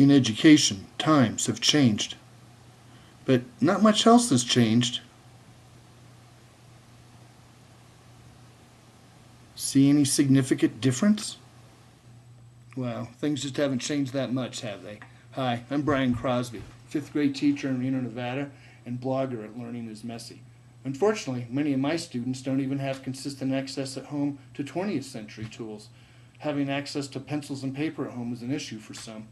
In education, times have changed, but not much else has changed. See any significant difference? Well, things just haven't changed that much, have they? Hi, I'm Brian Crosby, 5th grade teacher in Reno, Nevada, and blogger at Learning is Messy. Unfortunately, many of my students don't even have consistent access at home to 20th century tools. Having access to pencils and paper at home is an issue for some.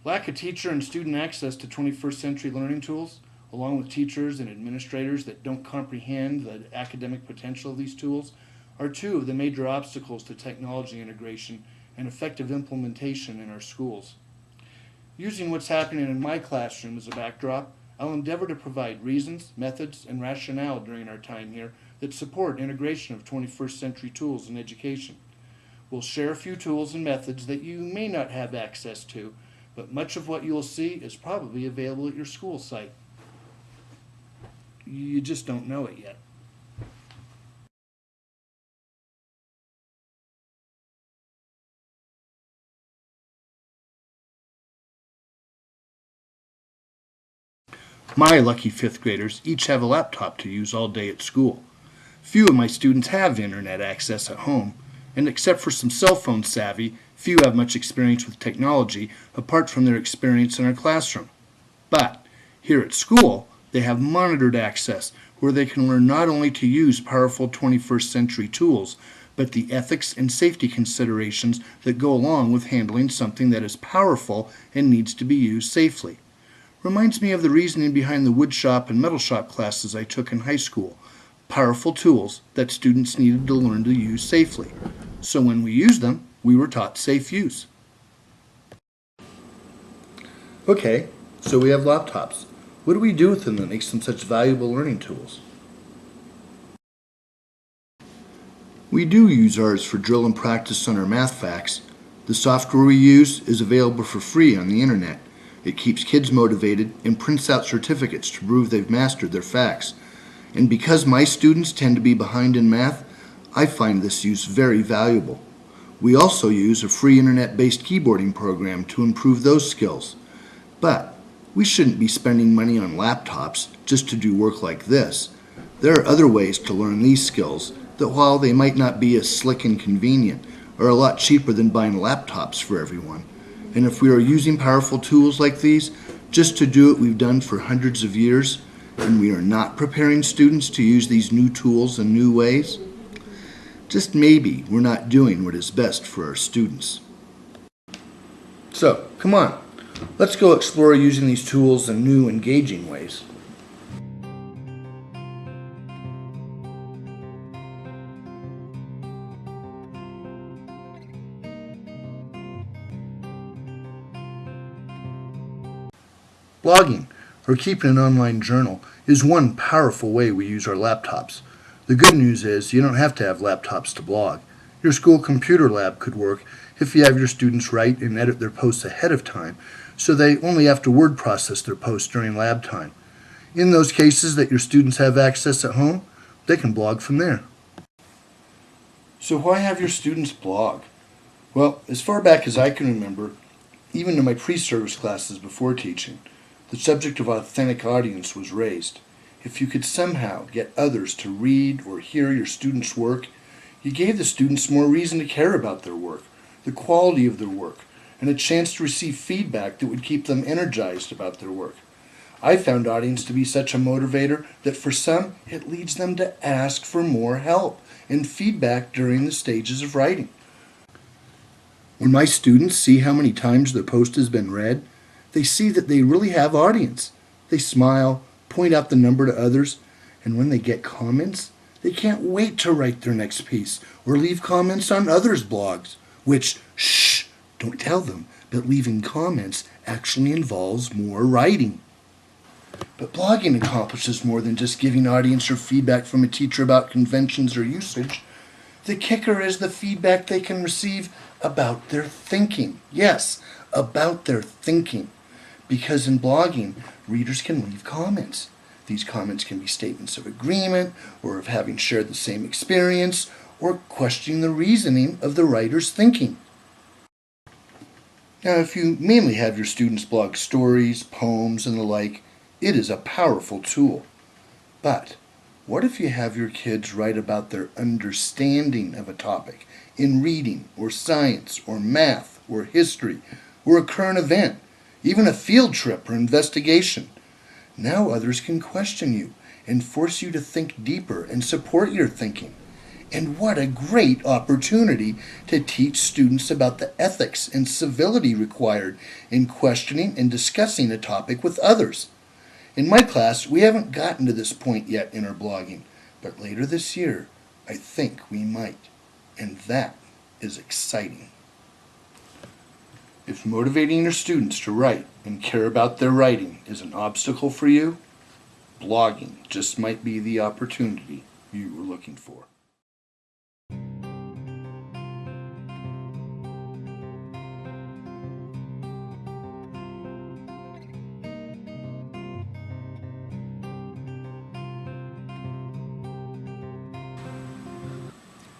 Lack of teacher and student access to 21st century learning tools, along with teachers and administrators that don't comprehend the academic potential of these tools, are two of the major obstacles to technology integration and effective implementation in our schools. Using what's happening in my classroom as a backdrop, I'll endeavor to provide reasons, methods, and rationale during our time here that support integration of 21st century tools in education. We'll share a few tools and methods that you may not have access to, but much of what you'll see is probably available at your school site. You just don't know it yet. My lucky 5th graders each have a laptop to use all day at school. Few of my students have internet access at home, and except for some cell phone savvy, few have much experience with technology apart from their experience in our classroom. But here at school, they have monitored access where they can learn not only to use powerful 21st century tools, but the ethics and safety considerations that go along with handling something that is powerful and needs to be used safely. Reminds me of the reasoning behind the wood shop and metal shop classes I took in high school. Powerful tools that students needed to learn to use safely. So when we used them, we were taught safe use. Okay, so we have laptops. What do we do with them that makes them such valuable learning tools? We do use ours for drill and practice on our math facts. The software we use is available for free on the internet. It keeps kids motivated and prints out certificates to prove they've mastered their facts. And because my students tend to be behind in math, I find this use very valuable. We also use a free internet-based keyboarding program to improve those skills. But we shouldn't be spending money on laptops just to do work like this. There are other ways to learn these skills that, while they might not be as slick and convenient, are a lot cheaper than buying laptops for everyone. And if we are using powerful tools like these just to do what we've done for hundreds of years, and we are not preparing students to use these new tools in new ways, just maybe we're not doing what is best for our students. So, come on, let's go explore using these tools in new, engaging ways. Blogging, or keeping an online journal, is one powerful way we use our laptops. The good news is you don't have to have laptops to blog. Your school computer lab could work if you have your students write and edit their posts ahead of time, so they only have to word process their posts during lab time. In those cases that your students have access at home, they can blog from there. So why have your students blog? Well, as far back as I can remember, even in my pre-service classes before teaching, the subject of authentic audience was raised. If you could somehow get others to read or hear your students' work, you gave the students more reason to care about their work, the quality of their work, and a chance to receive feedback that would keep them energized about their work. I found audience to be such a motivator that for some, it leads them to ask for more help and feedback during the stages of writing. When my students see how many times their post has been read, they see that they really have audience. They smile, point out the number to others, and when they get comments, they can't wait to write their next piece or leave comments on others' blogs, which, don't tell them, but leaving comments actually involves more writing. But blogging accomplishes more than just giving audience or feedback from a teacher about conventions or usage. The kicker is the feedback they can receive about their thinking. Yes, about their thinking. Because in blogging, readers can leave comments. These comments can be statements of agreement, or of having shared the same experience, or questioning the reasoning of the writer's thinking. Now, if you mainly have your students blog stories, poems, and the like, it is a powerful tool. But what if you have your kids write about their understanding of a topic in reading, or science, or math, or history, or a current event, even a field trip or investigation? Now others can question you and force you to think deeper and support your thinking. And what a great opportunity to teach students about the ethics and civility required in questioning and discussing a topic with others. In my class, we haven't gotten to this point yet in our blogging, but later this year, I think we might. And that is exciting. If motivating your students to write and care about their writing is an obstacle for you, blogging just might be the opportunity you were looking for.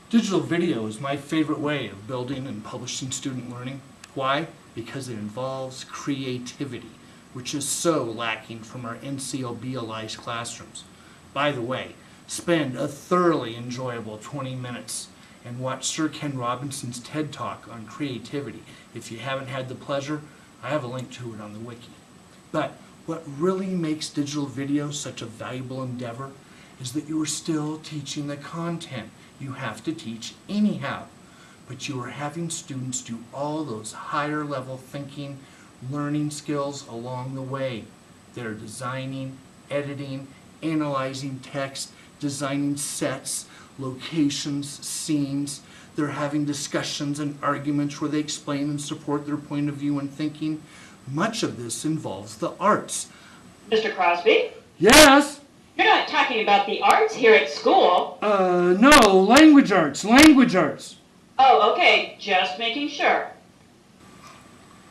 Digital video is my favorite way of building and publishing student learning. Why? Because it involves creativity, which is so lacking from our NCLB-alized classrooms. By the way, spend a thoroughly enjoyable 20 minutes and watch Sir Ken Robinson's TED Talk on creativity. If you haven't had the pleasure, I have a link to it on the wiki. But what really makes digital video such a valuable endeavor is that you are still teaching the content you have to teach anyhow, but you are having students do all those higher level thinking, learning skills along the way. They're designing, editing, analyzing text, designing sets, locations, scenes. They're having discussions and arguments where they explain and support their point of view and thinking. Much of this involves the arts. Mr. Crosby? Yes? You're not talking about the arts here at school. No, language arts. Oh, okay, just making sure.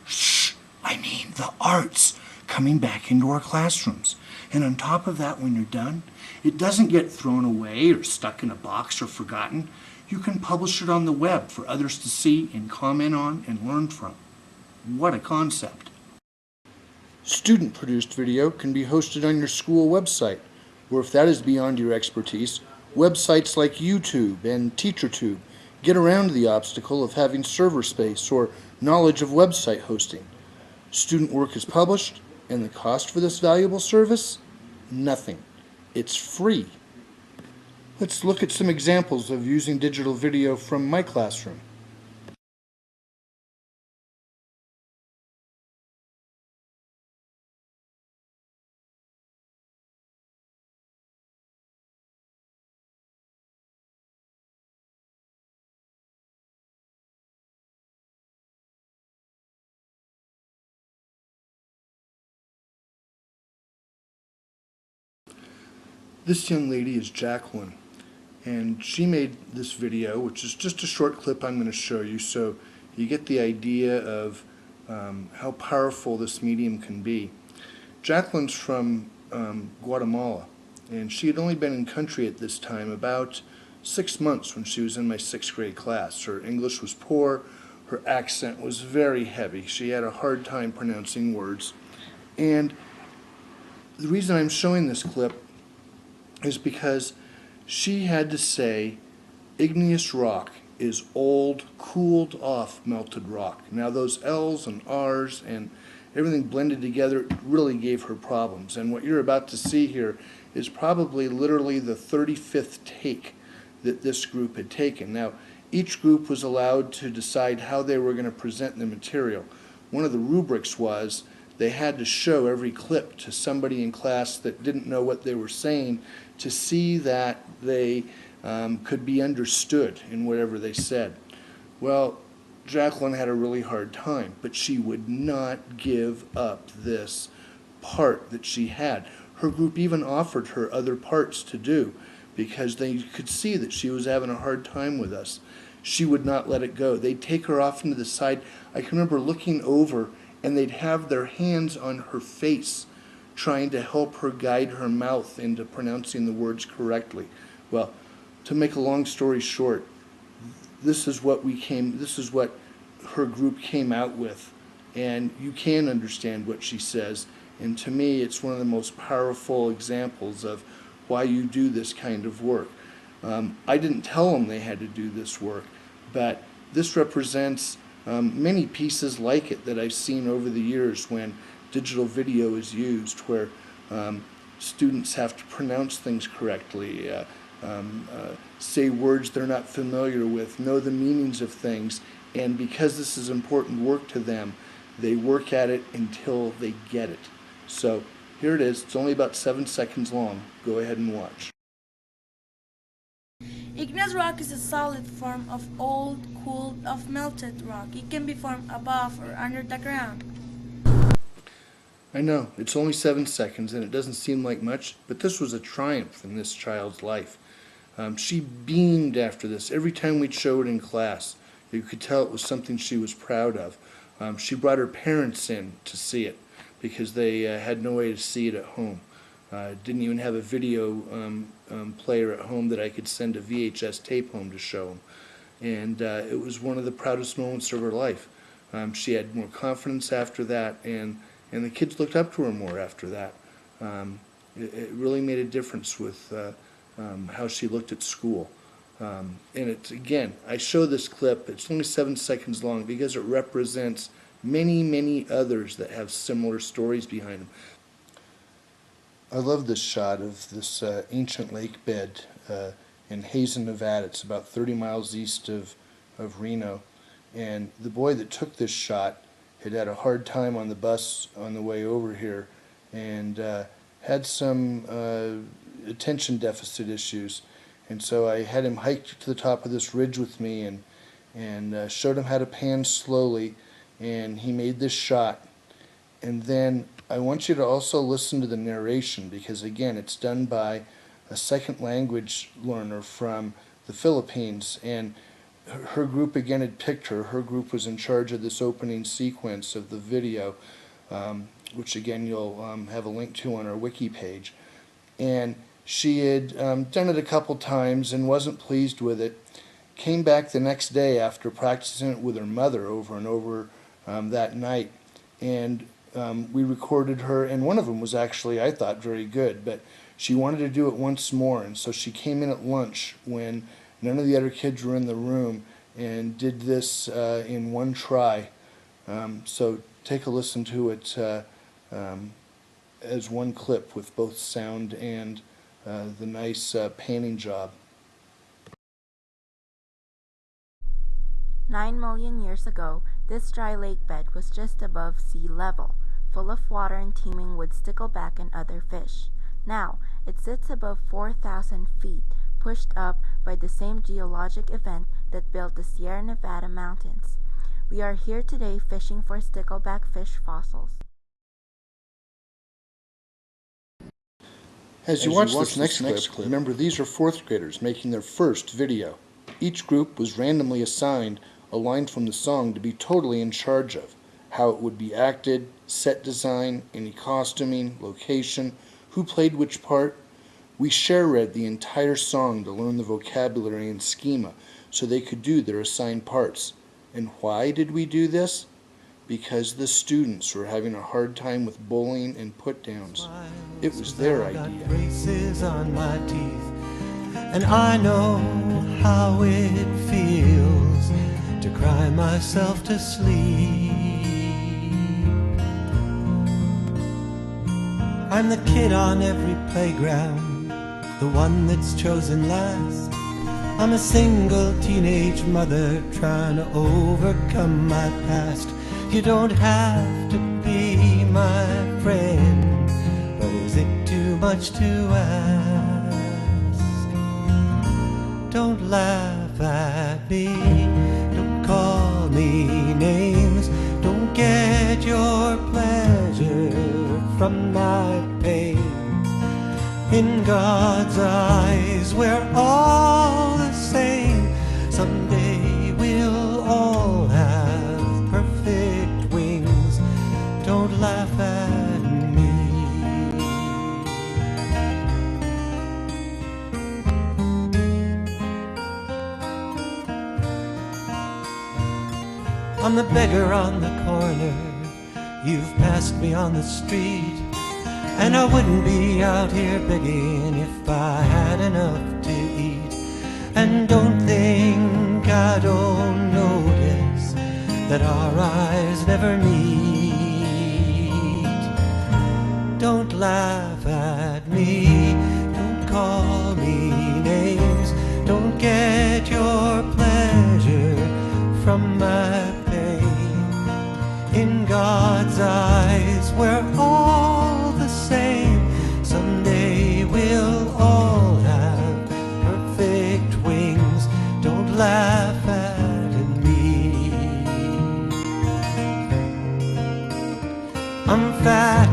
Shh, I mean the arts coming back into our classrooms. And on top of that, when you're done, it doesn't get thrown away or stuck in a box or forgotten. You can publish it on the web for others to see and comment on and learn from. What a concept. Student-produced video can be hosted on your school website, or if that is beyond your expertise, websites like YouTube and TeacherTube get around the obstacle of having server space or knowledge of website hosting. Student work is published, and the cost for this valuable service? Nothing. It's free. Let's look at some examples of using digital video from my classroom. This young lady is Jacqueline, and she made this video, which is just a short clip I'm going to show you so you get the idea of how powerful this medium can be. Jacqueline's from Guatemala, and she had only been in country at this time about 6 months when she was in my 6th grade class. Her English was poor, her accent was very heavy, she had a hard time pronouncing words, and the reason I'm showing this clip is because she had to say igneous rock is old, cooled off melted rock. Now those L's and R's and everything blended together really gave her problems. And what you're about to see here is probably literally the 35th take that this group had taken. Now each group was allowed to decide how they were going to present the material. One of the rubrics was they had to show every clip to somebody in class that didn't know what they were saying to see that they could be understood in whatever they said. Well, Jacqueline had a really hard time, but she would not give up this part that she had. Her group even offered her other parts to do because they could see that she was having a hard time with us. She would not let it go. They'd take her off into the side. I can remember looking over and they'd have their hands on her face trying to help her guide her mouth into pronouncing the words correctly. Well, to make a long story short, this is what her group came out with, and you can understand what she says. And to me, it's one of the most powerful examples of why you do this kind of work. I didn't tell them they had to do this work, but this represents many pieces like it that I've seen over the years when digital video is used, where students have to pronounce things correctly, say words they're not familiar with, know the meanings of things, and because this is important work to them, they work at it until they get it. So here it is. It's only about 7 seconds long. Go ahead and watch. Igneous rock is a solid form of old, cooled, of melted rock. It can be formed above or under the ground. I know, it's only 7 seconds and it doesn't seem like much, but this was a triumph in this child's life. She beamed after this. Every time we'd show it in class, you could tell it was something she was proud of. She brought her parents in to see it because they had no way to see it at home. Didn't even have a video player at home that I could send a VHS tape home to show them. And it was one of the proudest moments of her life. She had more confidence after that, and the kids looked up to her more after that. It really made a difference with how she looked at school. And it's, again, I show this clip, it's only 7 seconds long because it represents many, many others that have similar stories behind them. I love this shot of this ancient lake bed in Hazen, Nevada. It's about 30 miles east of Reno. And the boy that took this shot had a hard time on the bus on the way over here and had some attention deficit issues. And so I had him hike to the top of this ridge with me and showed him how to pan slowly, and he made this shot. And then I want you to also listen to the narration, because again, it's done by a second language learner from the Philippines, and her group again had picked her. Her group was in charge of this opening sequence of the video, which again you'll have a link to on our Wiki page. And she had done it a couple times and wasn't pleased with it. Came back the next day after practicing it with her mother over and over that night, and we recorded her, and one of them was actually, I thought, very good, but she wanted to do it once more, and so she came in at lunch when none of the other kids were in the room and did this in one try. So take a listen to it as one clip with both sound and the nice panning job. 9 million years ago, this dry lake bed was just above sea level, full of water and teeming with stickleback and other fish. Now, it sits above 4,000 feet, pushed up by the same geologic event that built the Sierra Nevada mountains. We are here today fishing for stickleback fish fossils. As you watch this next clip, remember these are 4th graders making their first video. Each group was randomly assigned a line from the song to be totally in charge of. How it would be acted, set design, any costuming, location, who played which part. We share read the entire song to learn the vocabulary and schema so they could do their assigned parts. And why did we do this? Because the students were having a hard time with bullying and put-downs. It was their idea. Braces on my teeth, and I know how it feels to cry myself to sleep. I'm the kid on every playground, the one that's chosen last. I'm a single teenage mother trying to overcome my past. You don't have to be my friend, but is it too much to ask? Don't laugh at me, don't call me names, don't get your pleasure from my pain. In God's eyes, we're all the same. Someday we'll all have perfect wings. Don't laugh at me. I'm the beggar on the corner, You've passed me on the street, and I wouldn't be out here begging if I had enough to eat. And don't think I don't notice that our eyes never meet. Don't laugh at me, don't call me names, don't get your pleasure from my pain. In God's eyes we're all the same. Someday we'll all have perfect wings. Don't laugh at me. I'm fat,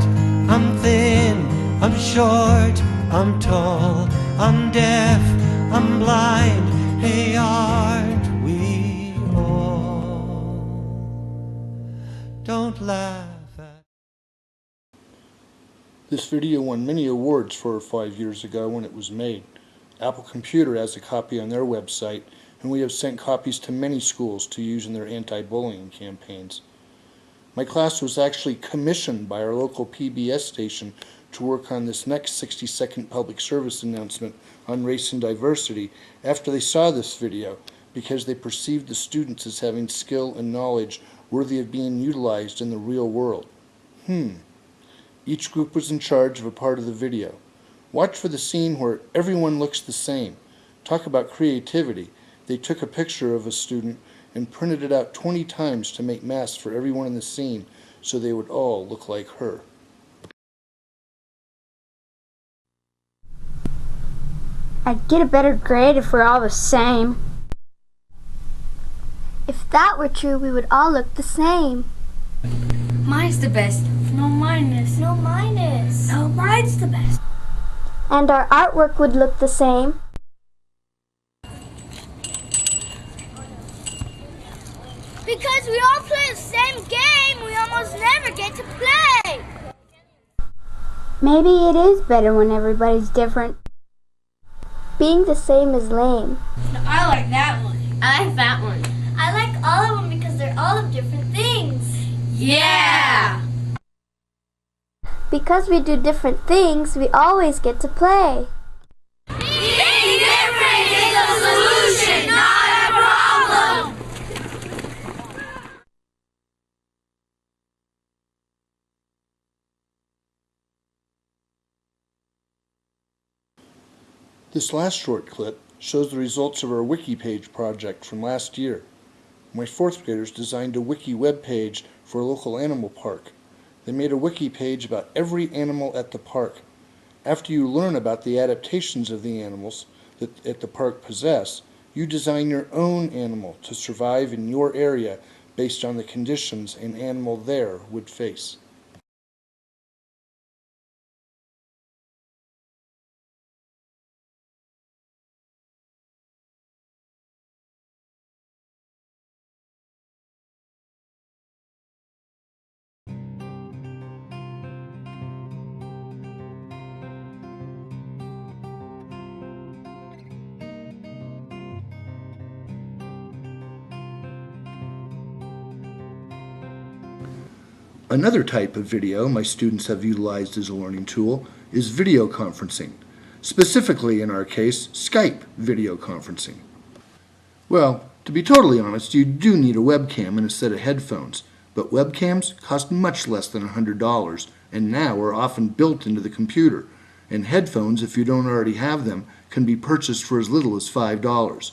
I'm thin, I'm short, I'm tall, I'm deaf, I'm blind. Hey, aren't we all? Don't laugh at. This video won many awards 4 or 5 years ago when it was made. Apple Computer has a copy on their website, and we have sent copies to many schools to use in their anti-bullying campaigns. My class was actually commissioned by our local PBS station to work on this next 60-second public service announcement on race and diversity after they saw this video, because they perceived the students as having skill and knowledge worthy of being utilized in the real world. Each group was in charge of a part of the video. Watch for the scene where everyone looks the same. Talk about creativity. They took a picture of a student and printed it out 20 times to make masks for everyone in the scene so they would all look like her. I'd get a better grade if we're all the same. If that were true, we would all look the same. Mine's the best. No, mine is. No, mine is. No, mine's the best. And our artwork would look the same. Because we all play the same game, we almost never get to play. Maybe it is better when everybody's different. Being the same is lame. I like that one. I like that one. I like all of them because they're all of different things. Yeah! Because we do different things, we always get to play. Being different is a solution, not a problem. This last short clip shows the results of our Wiki Page project from last year. My 4th graders designed a wiki web page for a local animal park. They made a wiki page about every animal at the park. After you learn about the adaptations of the animals that at the park possess, you design your own animal to survive in your area based on the conditions an animal there would face. Another type of video my students have utilized as a learning tool is video conferencing, specifically in our case, Skype video conferencing. Well, to be totally honest, you do need a webcam and a set of headphones, but webcams cost much less than $100 and now are often built into the computer, and headphones, if you don't already have them, can be purchased for as little as $5.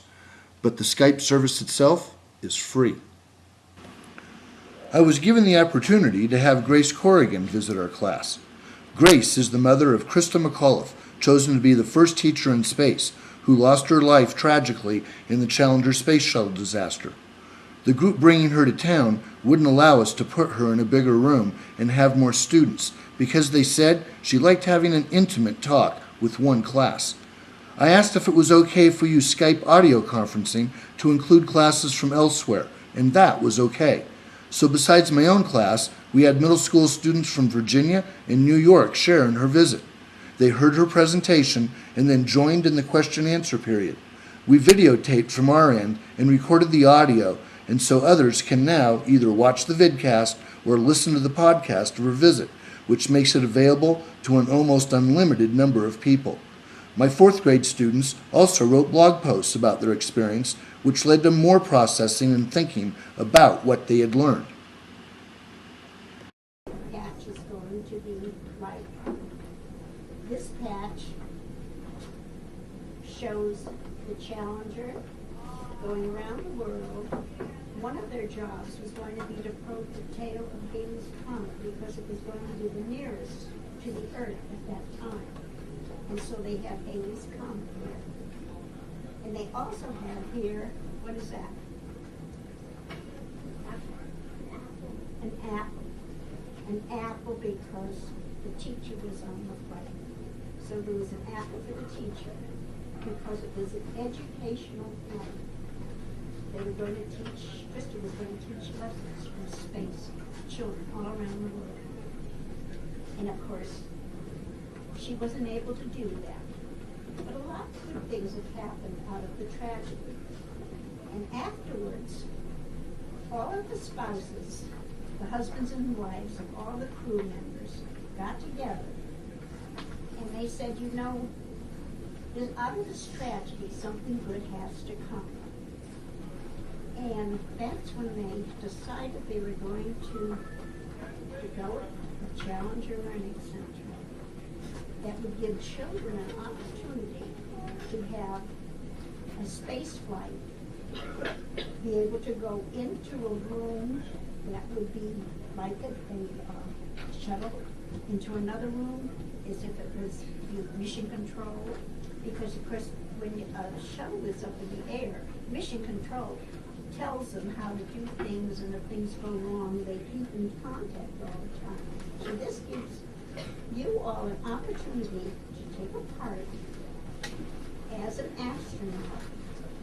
But the Skype service itself is free. I was given the opportunity to have Grace Corrigan visit our class. Grace is the mother of Krista McAuliffe, chosen to be the first teacher in space, who lost her life tragically in the Challenger space shuttle disaster. The group bringing her to town wouldn't allow us to put her in a bigger room and have more students because they said she liked having an intimate talk with one class. I asked if it was okay if we used Skype audio conferencing to include classes from elsewhere, and that was okay. So besides my own class, we had middle school students from Virginia and New York share in her visit. They heard her presentation and then joined in the question-answer period. We videotaped from our end and recorded the audio, and so others can now either watch the vidcast or listen to the podcast to revisit, which makes it available to an almost unlimited number of people. My 4th grade students also wrote blog posts about their experience, which led to more processing and thinking about what they had learned. Patch is going to be like this patch shows the Challenger going around the world. One of their jobs was going to be to probe the tail of Halley's Comet because it was going to be the nearest to the Earth at that time. And so they have Halley's Comet here. And they also have here, what is that? An apple. An apple because the teacher was on the flight. So there was an apple for the teacher because it was an educational flight. They were going to teach, Krista was going to teach lessons from space to children all around the world. And of course, she wasn't able to do that. But a lot of good things have happened out of the tragedy. And afterwards, all of the spouses, the husbands and wives of all the crew members got together and they said, you know, out of this tragedy, something good has to come. And that's when they decided they were going to develop a Challenger Learning Center that would give children an opportunity to have a space flight, be able to go into a room that would be like a shuttle, into another room as if it was mission control, because of course when a shuttle is up in the air, mission control tells them how to do things, and if things go wrong, they keep in contact all the time. So this gives you all an opportunity to take a part as an astronaut,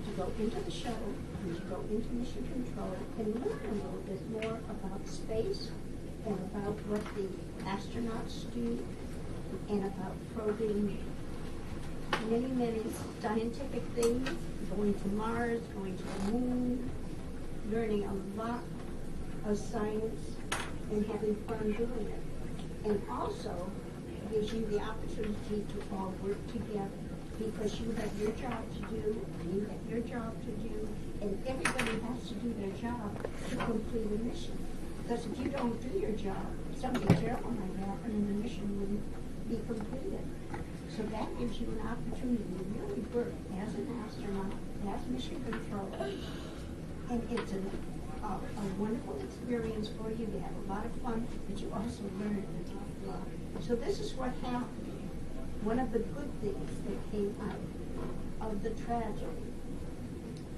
to go into the shuttle and to go into mission control and learn a little bit more about space and about what the astronauts do and about probing many scientific things, going to Mars, going to the moon, learning a lot of science and having fun doing it. And also gives you the opportunity to all work together because you have your job to do, and you have your job to do, and everybody has to do their job to complete a mission. Because if you don't do your job, something terrible might happen and the mission wouldn't be completed. So that gives you an opportunity to really work as an astronaut, as mission control. And it's a wonderful experience for you. You have a lot of fun, but you also learn an awful lot. So this is what happened. One of the good things that came out of the tragedy,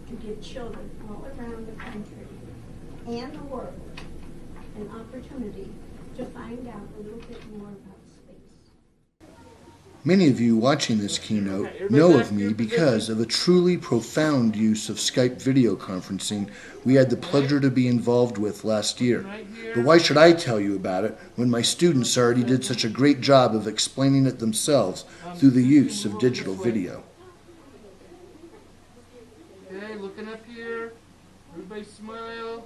to give children all around the country and the world an opportunity to find out a little bit more about space. Many of you watching this keynote know of me because of a truly profound use of Skype video conferencing we had the pleasure to be involved with last year. But why should I tell you about it when my students already did such a great job of explaining it themselves through the use of digital video? Okay, looking up here. Everybody smile.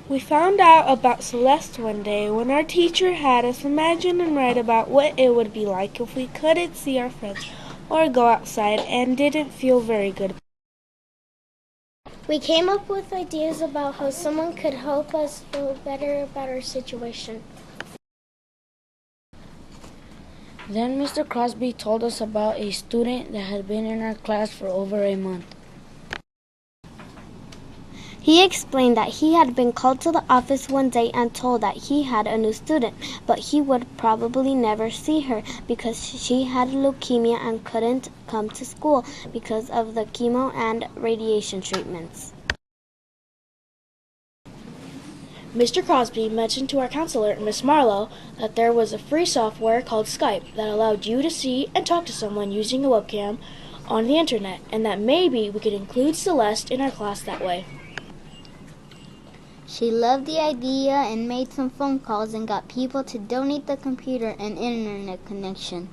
We found out about Celeste one day when our teacher had us imagine and write about what it would be like if we couldn't see our friends or go outside and didn't feel very good. We came up with ideas about how someone could help us feel better about our situation. Then Mr. Crosby told us about a student that had been in our class for over a month. He explained that he had been called to the office one day and told that he had a new student, but he would probably never see her because she had leukemia and couldn't come to school because of the chemo and radiation treatments. Mr. Crosby mentioned to our counselor, Miss Marlowe, that there was a free software called Skype that allowed you to see and talk to someone using a webcam on the internet, and that maybe we could include Celeste in our class that way. She loved the idea and made some phone calls and got people to donate the computer and internet connection.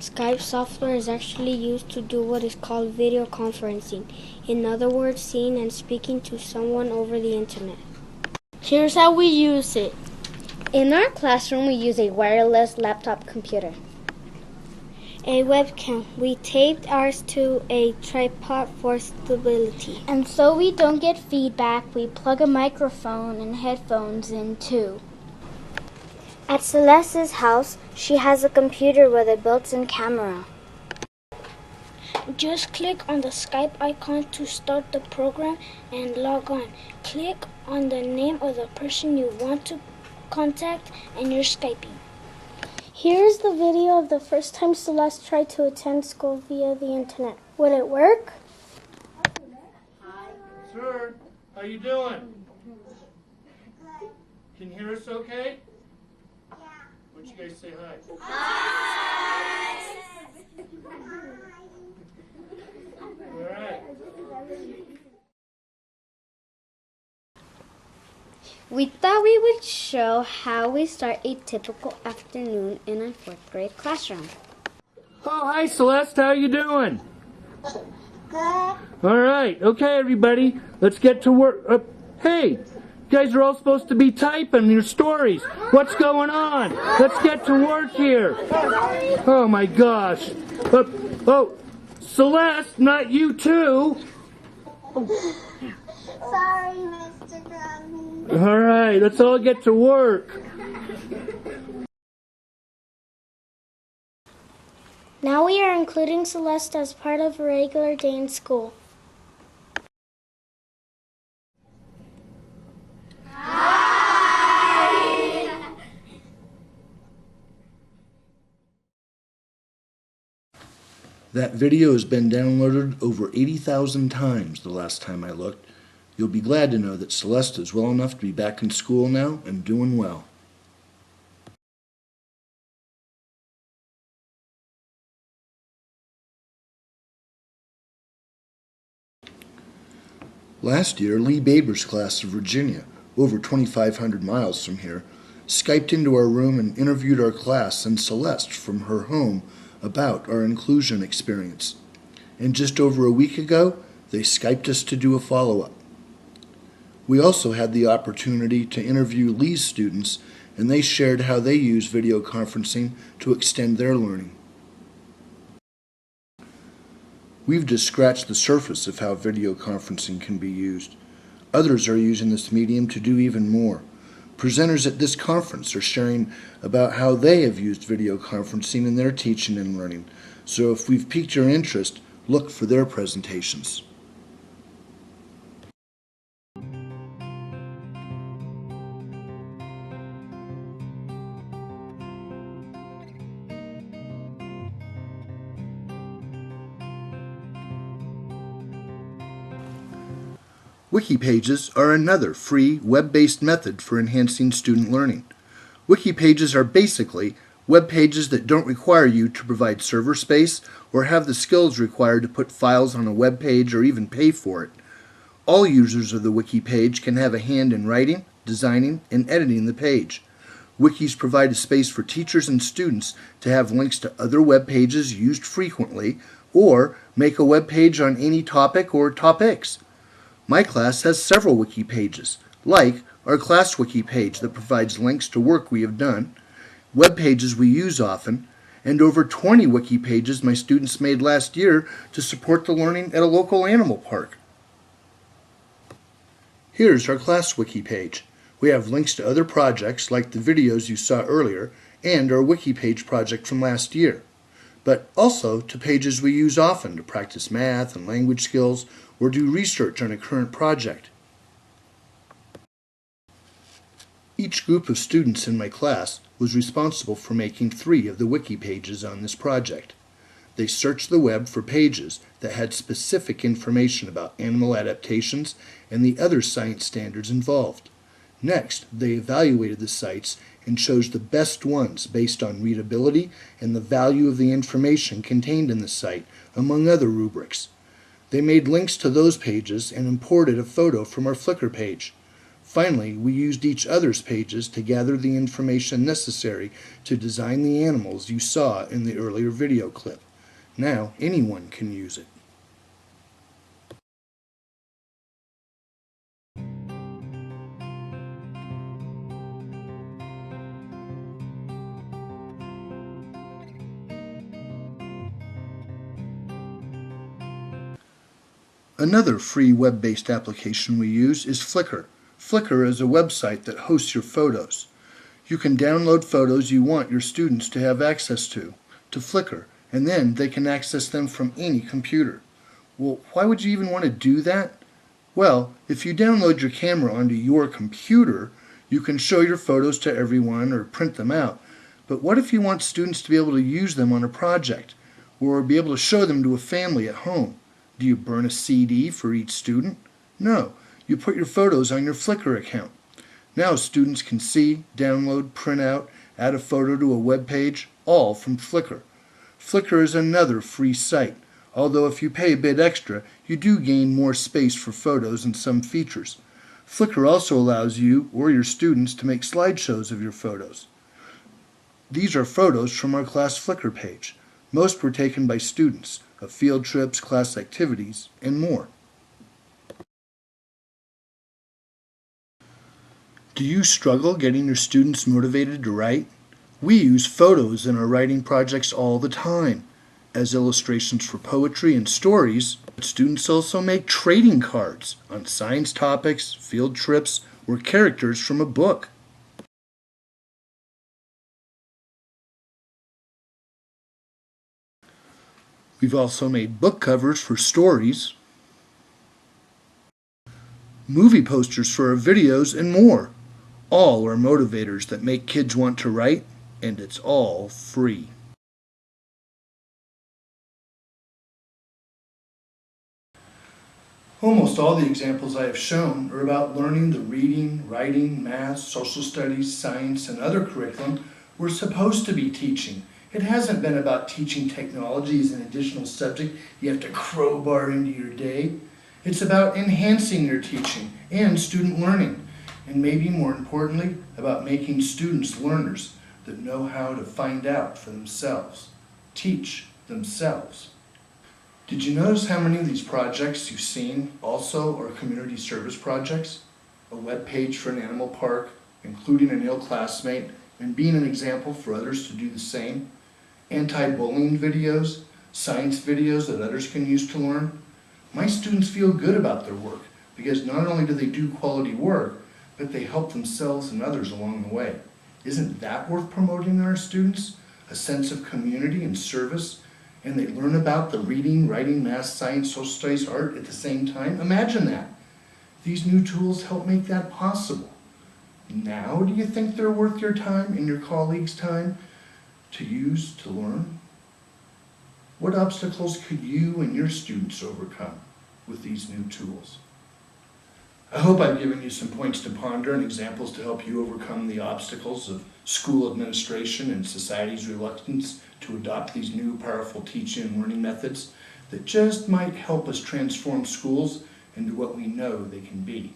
Skype software is actually used to do what is called video conferencing. In other words, seeing and speaking to someone over the internet. Here's how we use it. In our classroom, we use a wireless laptop computer. A webcam. We taped ours to a tripod for stability. And so we don't get feedback, we plug a microphone and headphones in too. At Celeste's house, she has a computer with a built-in camera. Just click on the Skype icon to start the program and log on. Click on the name of the person you want to contact and you're Skyping. Here's the video of the first time Celeste tried to attend school via the internet. Would it work? Sir, how you doing? Can you hear us okay? Yeah. Why don't you guys say hi? Hi! All right. We thought we would show how we start a typical afternoon in a 4th grade classroom. Oh, hi Celeste, how you doing? Good. All right, okay everybody, let's get to work. Hey, you guys are all supposed to be typing your stories. What's going on? Let's get to work here. Oh my gosh. Celeste, not you too. Sorry, Mr. Crosby. All right, let's all get to work. Now we are including Celeste as part of a regular day in school. That video has been downloaded over 80,000 times the last time I looked. You'll be glad to know that Celeste is well enough to be back in school now and doing well. Last year, Lee Baber's class of Virginia, over 2,500 miles from here, Skyped into our room and interviewed our class and Celeste from her home about our inclusion experience. And just over a week ago, they Skyped us to do a follow-up. We also had the opportunity to interview Lee's students, and they shared how they use video conferencing to extend their learning. We've just scratched the surface of how video conferencing can be used. Others are using this medium to do even more. Presenters at this conference are sharing about how they have used video conferencing in their teaching and learning. So if we've piqued your interest, look for their presentations. Wiki Pages are another free web-based method for enhancing student learning. Wiki Pages are basically web pages that don't require you to provide server space or have the skills required to put files on a web page or even pay for it. All users of the Wiki page can have a hand in writing, designing, and editing the page. Wikis provide a space for teachers and students to have links to other web pages used frequently or make a web page on any topic or topics. My class has several Wiki pages, like our class Wiki page that provides links to work we have done, web pages we use often, and over 20 Wiki pages my students made last year to support the learning at a local animal park. Here's our class Wiki page. We have links to other projects like the videos you saw earlier and our Wiki page project from last year, but also to pages we use often to practice math and language skills or do research on a current project. Each group of students in my class was responsible for making 3 of the Wiki pages on this project. They searched the web for pages that had specific information about animal adaptations and the other science standards involved. Next, they evaluated the sites and chose the best ones based on readability and the value of the information contained in the site, among other rubrics. They made links to those pages and imported a photo from our Flickr page. Finally, we used each other's pages to gather the information necessary to design the animals you saw in the earlier video clip. Now anyone can use it. Another free web-based application we use is Flickr. Flickr is a website that hosts your photos. You can download photos you want your students to have access to Flickr, and then they can access them from any computer. Well, why would you even want to do that? Well, if you download your camera onto your computer, you can show your photos to everyone or print them out. But what if you want students to be able to use them on a project, or be able to show them to a family at home? Do you burn a CD for each student? No, you put your photos on your Flickr account. Now students can see, download, print out, add a photo to a web page, all from Flickr. Flickr is another free site, although if you pay a bit extra, you do gain more space for photos and some features. Flickr also allows you or your students to make slideshows of your photos. These are photos from our class Flickr page. Most were taken by students of field trips, class activities, and more. Do you struggle getting your students motivated to write? We use photos in our writing projects all the time. As illustrations for poetry and stories, students also make trading cards on science topics, field trips, or characters from a book. We've also made book covers for stories, movie posters for our videos, and more. All are motivators that make kids want to write, and it's all free. Almost all the examples I have shown are about learning the reading, writing, math, social studies, science, and other curriculum we're supposed to be teaching. It hasn't been about teaching technology as an additional subject you have to crowbar into your day. It's about enhancing your teaching and student learning, and maybe more importantly, about making students learners that know how to find out for themselves, teach themselves. Did you notice how many of these projects you've seen also are community service projects? A web page for an animal park, including an ill classmate, and being an example for others to do the same. Anti-bullying videos, science videos that others can use to learn. My students feel good about their work because not only do they do quality work, but they help themselves and others along the way. Isn't that worth promoting in our students? A sense of community and service, and they learn about the reading, writing, math, science, social studies, art at the same time? Imagine that. These new tools help make that possible. Now, do you think they're worth your time and your colleagues' time to use, to learn? What obstacles could you and your students overcome with these new tools? I hope I've given you some points to ponder and examples to help you overcome the obstacles of school administration and society's reluctance to adopt these new powerful teaching and learning methods that just might help us transform schools into what we know they can be.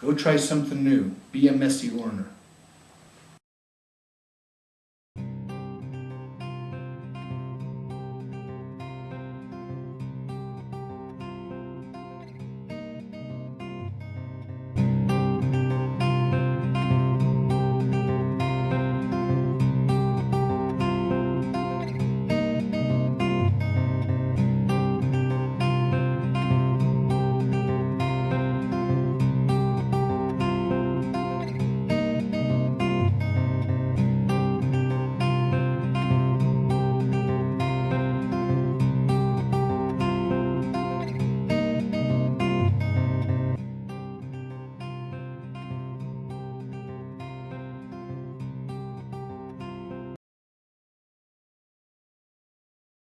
Go try something new. Be a messy learner.